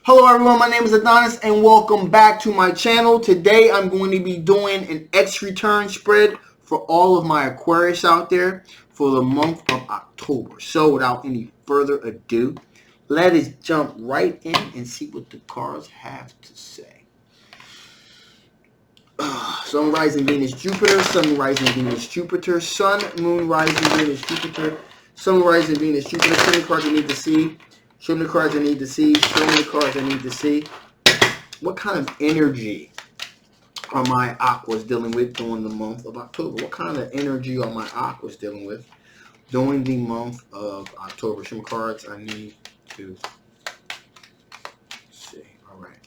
Hello everyone, my name is Adonis and welcome back to my channel. Today I'm going to be doing an X return spread for all of my Aquarius out there for the month of October. So without any further ado, let us jump right in and see what the cards have to say. Sun, rising, Venus, Jupiter. Sun, rising, Venus, Jupiter. Sun, moon, rising, Venus, Jupiter. Sun, rising, Venus, Jupiter. Show me the cards I need to see. Show me the cards I need to see. Show me the cards I need to see. What kind of energy are my aquas dealing with during the month of October? What kind of energy are my aquas dealing with during the month of October? Show me cards I need to see. All right.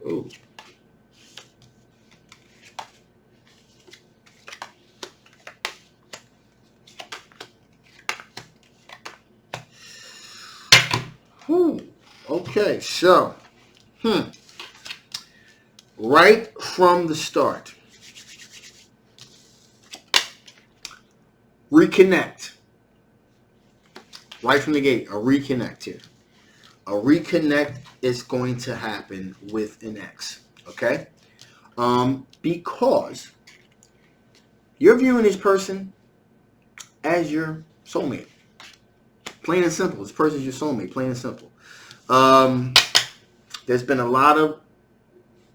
Ooh. Okay, so, right from the start, reconnect. Right from the gate, a reconnect here. A reconnect is going to happen with an X, okay? Because you're viewing this person as your soulmate. Plain and simple. This person's your soulmate, plain and simple. There's been a lot of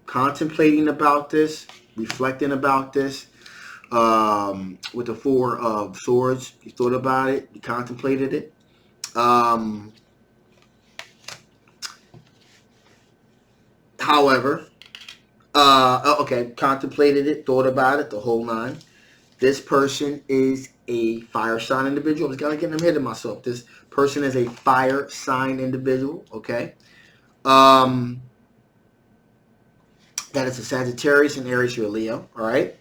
contemplating about this, reflecting about this. With the Four of Swords, you thought about it, you contemplated it. However, okay, contemplated it, thought about it, the whole nine. This person is a fire sign individual. I was kind of getting ahead of myself. This person is a fire sign individual, okay? That is a Sagittarius, and Aries, you're a Leo, all right?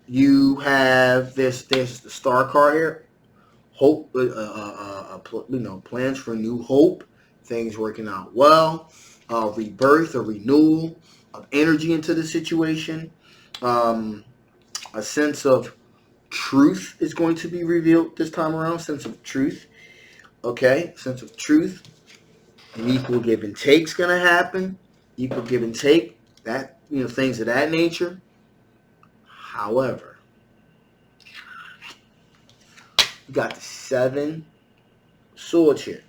You have there's the star card here. Hope, plans for new hope, things working out well, rebirth, a renewal of energy into the situation. A sense of truth is going to be revealed this time around. Sense of truth, okay? Sense of truth. An equal give and take's gonna happen. Equal give and take. That things of that nature. However, you got the Seven Swords here.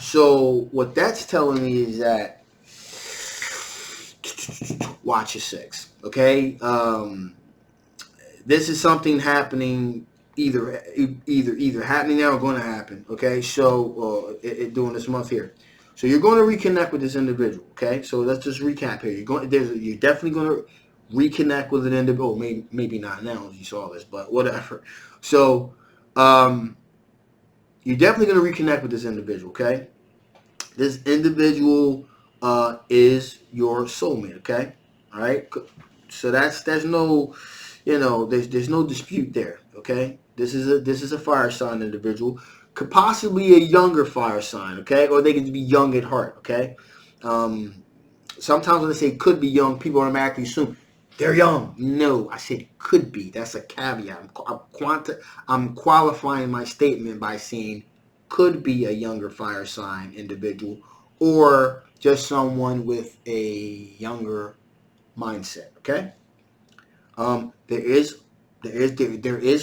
So what that's telling me is that watch your six, okay? This is something happening, either happening now or going to happen, okay? So during this month here, so you're going to reconnect with this individual, okay? So let's just recap here. You're definitely going to reconnect with an individual. Maybe not now as you saw this, but whatever. So you're definitely going to reconnect with this individual, okay? This individual is your soulmate, okay? All right. So there's no, there's no dispute there, okay? This is a fire sign individual, could possibly a younger fire sign, okay? Or they could be young at heart, okay? Sometimes when they say could be young, people automatically assume they're young. No, I said could be. That's a caveat. I'm qualifying my statement by saying could be a younger fire sign individual or just someone with a younger mindset. Okay. There is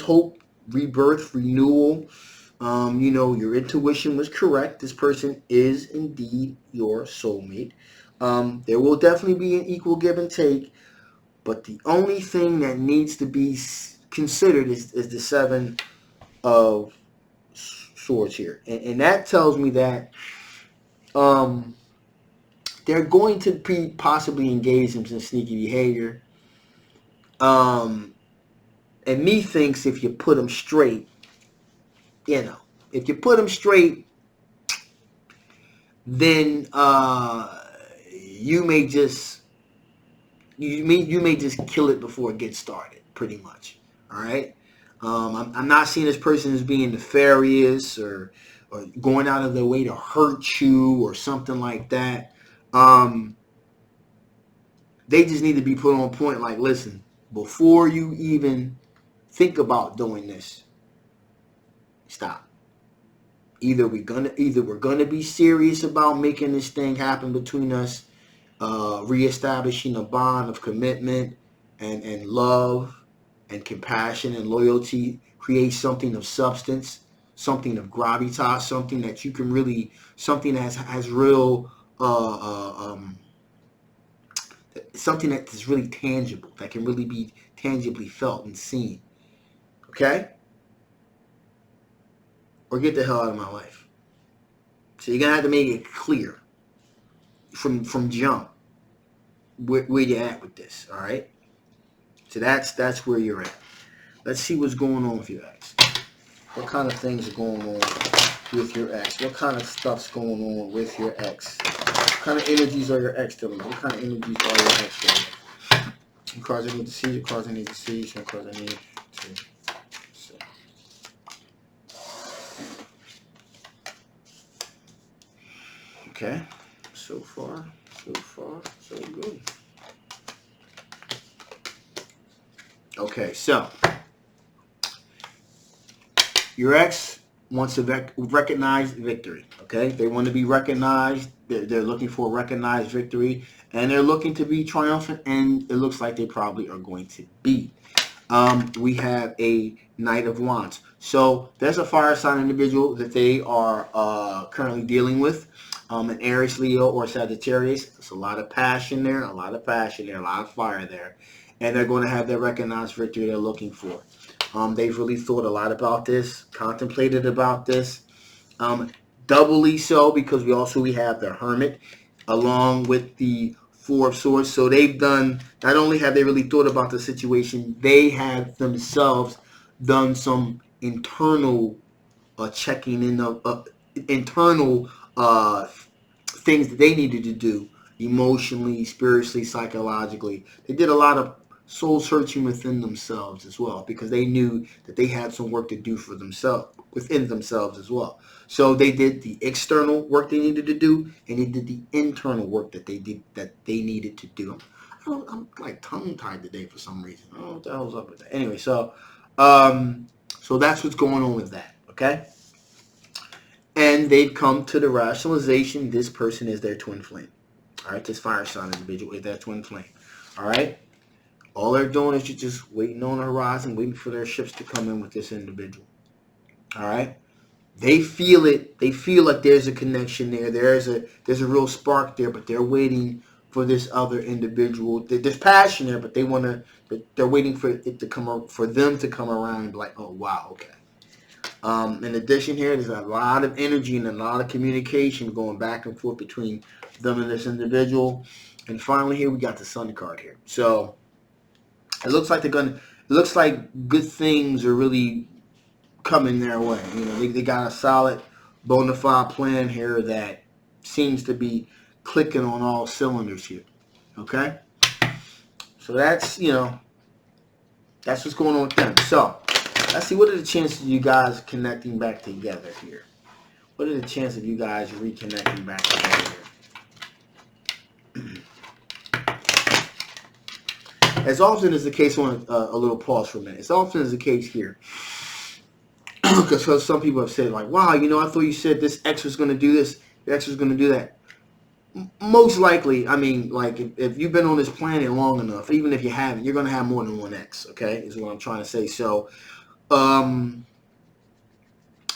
hope, rebirth, renewal. Your intuition was correct. This person is indeed your soulmate. There will definitely be an equal give and take, but the only thing that needs to be considered is the Seven of Swords here, and that tells me that they're going to be possibly engaged in some sneaky behavior. And me thinks if you put them straight, then you may just kill it before it gets started, pretty much. All right. I'm not seeing this person as being nefarious or going out of their way to hurt you or something like that. They just need to be put on point. Like, listen, before you even think about doing this, stop. Either we're gonna be serious about making this thing happen between us, reestablishing a bond of commitment and love and compassion and loyalty, create something of substance, something of gravitas, something that you can really, something that has real, something that is really tangible, that can really be tangibly felt and seen. Okay? Or get the hell out of my life. So you're gonna have to make it clear from jump where you're at with this. All right. So that's where you're at. Let's see what's going on with your ex. What kind of things are going on with your ex? What kind of stuff's going on with your ex? What kind of energies are your ex telling you? What kind of energies are your ex telling you? Some cards I need to see. Some cards I need to see. Some cards I need to see. Okay. So far, so good. Okay, so your ex wants to recognize victory. Okay, they want to be recognized. They're looking for a recognized victory, and they're looking to be triumphant. And it looks like they probably are going to be. We have a Knight of Wands. So there's a fire sign individual that they are currently dealing with. An Aries, Leo, or Sagittarius. There's a lot of passion there, a lot of fire there. And they're going to have their recognized victory they're looking for. They've really thought a lot about this, contemplated about this. Doubly so because we have the Hermit along with the Four of Swords. So they've done, not only have they really thought about the situation, they have themselves done some internal checking in of internal things that they needed to do emotionally, spiritually, psychologically. They did a lot of soul searching within themselves as well because they knew that they had some work to do for themselves, within themselves as well. So they did the external work they needed to do, and they did the internal work that they needed to do. I'm like tongue-tied today for some reason. I don't know what the hell's up with that. Anyway, so that's what's going on with that, okay? And they've come to the rationalization this person is their twin flame. All right, this fire sign individual is their twin flame. All right? All they're doing is just waiting on the horizon, waiting for their ships to come in with this individual. All right? They feel it. They feel like there's a connection there. There's a real spark there, but they're waiting for this other individual. There's passion there, but they're waiting for it to come up, for them to come around and be like, oh wow, okay. In addition here, there's a lot of energy and a lot of communication going back and forth between them and this individual. And finally here we got the Sun card here. So it looks like good things are really coming their way. You know, they got a solid bona fide plan here that seems to be clicking on all cylinders here. Okay? So that's what's going on with them. So let's see, what are the chances of you guys connecting back together here? What are the chances of you guys reconnecting back together here? As often is the case, I want a little pause for a minute. As often is the case here, because some people have said like, wow, I thought you said this X was going to do this, the X was going to do that. Most likely, I mean, like if you've been on this planet long enough, even if you haven't, you're going to have more than one X, okay, is what I'm trying to say. So,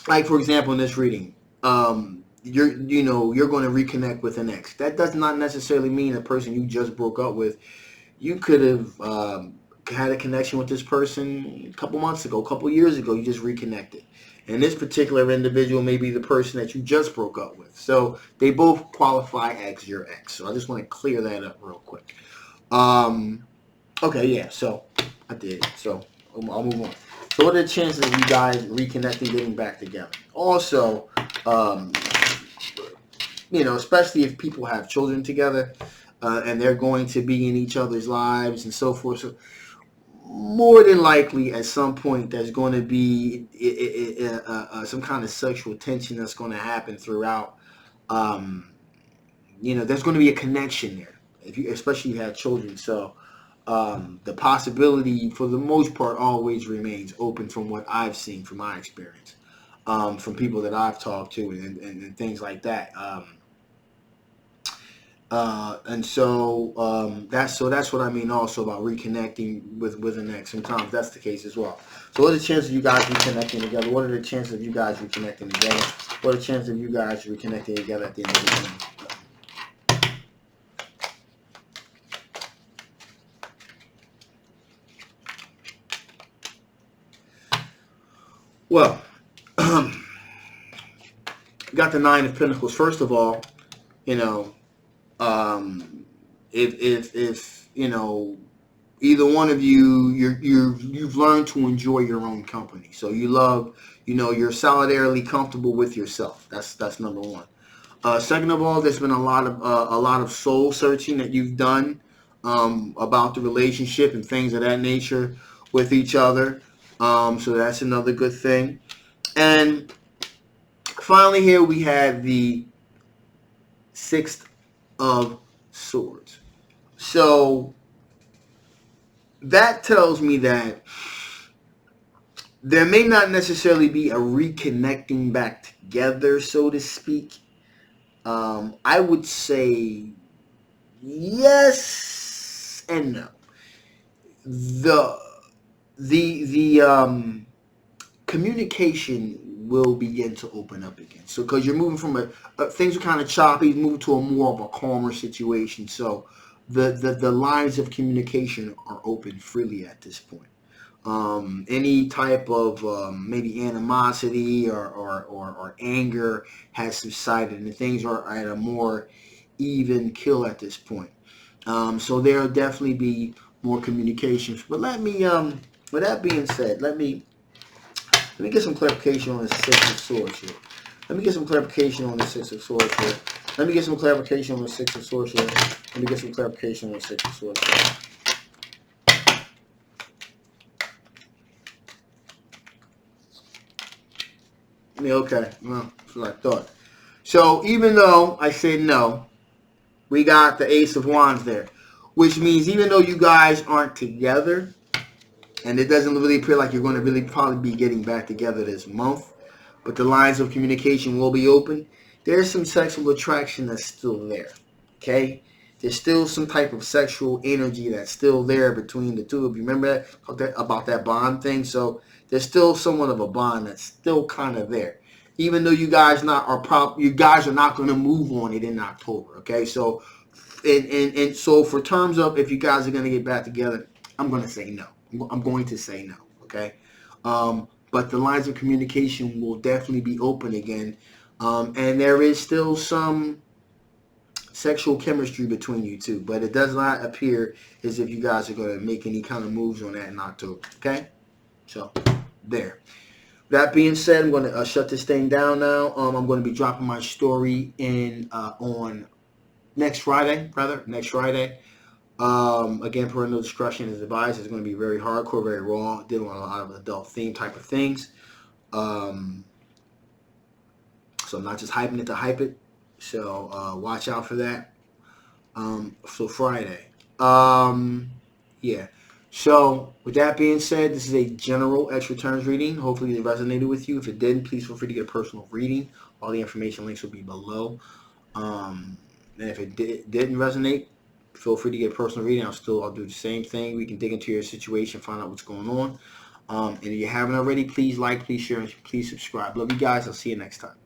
like for example, in this reading, you're going to reconnect with an ex. That does not necessarily mean a person you just broke up with. You could have had a connection with this person a couple months ago, a couple years ago. You just reconnected. And this particular individual may be the person that you just broke up with. So they both qualify as your ex. So I just want to clear that up real quick. Okay, yeah, so I did. So I'll move on. So what are the chances of you guys reconnecting, getting back together? Also, especially if people have children together and they're going to be in each other's lives and so forth. So more than likely, at some point, there's going to be some kind of sexual tension that's going to happen throughout. There's going to be a connection there, especially if you have children. So the possibility, for the most part, always remains open from what I've seen from my experience. from people that I've talked to and things like that. And so that's what I mean also about reconnecting with an ex. Sometimes that's the case as well. So what are the chances of you guys reconnecting together? What are the chances of you guys reconnecting together? What are the chances of you guys reconnecting together at the end of the game? Well, got the Nine of Pentacles. First of all, you know, if you know, either one of you, you've learned to enjoy your own company. So you love, you're solidarily comfortable with yourself. That's number one. Second of all, there's been a lot of soul searching that you've done about the relationship and things of that nature with each other. So that's another good thing. And finally, here we have the Sixth of Swords. So that tells me that there may not necessarily be a reconnecting back together, so to speak. I would say yes and no. The communication will begin to open up again. So because you're moving from things are kind of choppy, moving to a more of a calmer situation. So the lines of communication are open freely at this point. Any type of maybe animosity or anger has subsided, and things are at a more even kill at this point. So there'll definitely be more communications. But with that being said, let me get some clarification on the Six of Swords here. Let me get some clarification on the Six of Swords here. Let me get some clarification on the Six of Swords here. Let me get some clarification on the Six of Swords here. Yeah, okay. Well, that's what I thought. So even though I said no, we got the Ace of Wands there, which means even though you guys aren't together, and it doesn't really appear like you're going to really probably be getting back together this month, but the lines of communication will be open, there's some sexual attraction that's still there. Okay? There's still some type of sexual energy that's still there between the two of you. Remember that about that bond thing? So there's still somewhat of a bond that's still kind of there. Even though you guys you guys are not going to move on it in October. Okay? So and so for terms of if you guys are going to get back together, I'm going to say no. I'm going to say no. Okay? But the lines of communication will definitely be open again. And there is still some sexual chemistry between you two, but it does not appear as if you guys are going to make any kind of moves on that in October. Okay? So, there. That being said, I'm going to shut this thing down now. I'm going to be dropping my story in on next Friday. Again, parental discretion is advised. It's going to be very hardcore, very raw, dealing with a lot of adult theme type of things. So I'm not just hyping it to hype it. So watch out for that. So Friday. Yeah. So with that being said, this is a general X returns reading. Hopefully it resonated with you. If it didn't, please feel free to get a personal reading. All the information links will be below. And if it didn't resonate, feel free to get a personal reading. I'll do the same thing. We can dig into your situation, find out what's going on. And if you haven't already, please like, please share, and please subscribe. Love you guys. I'll see you next time.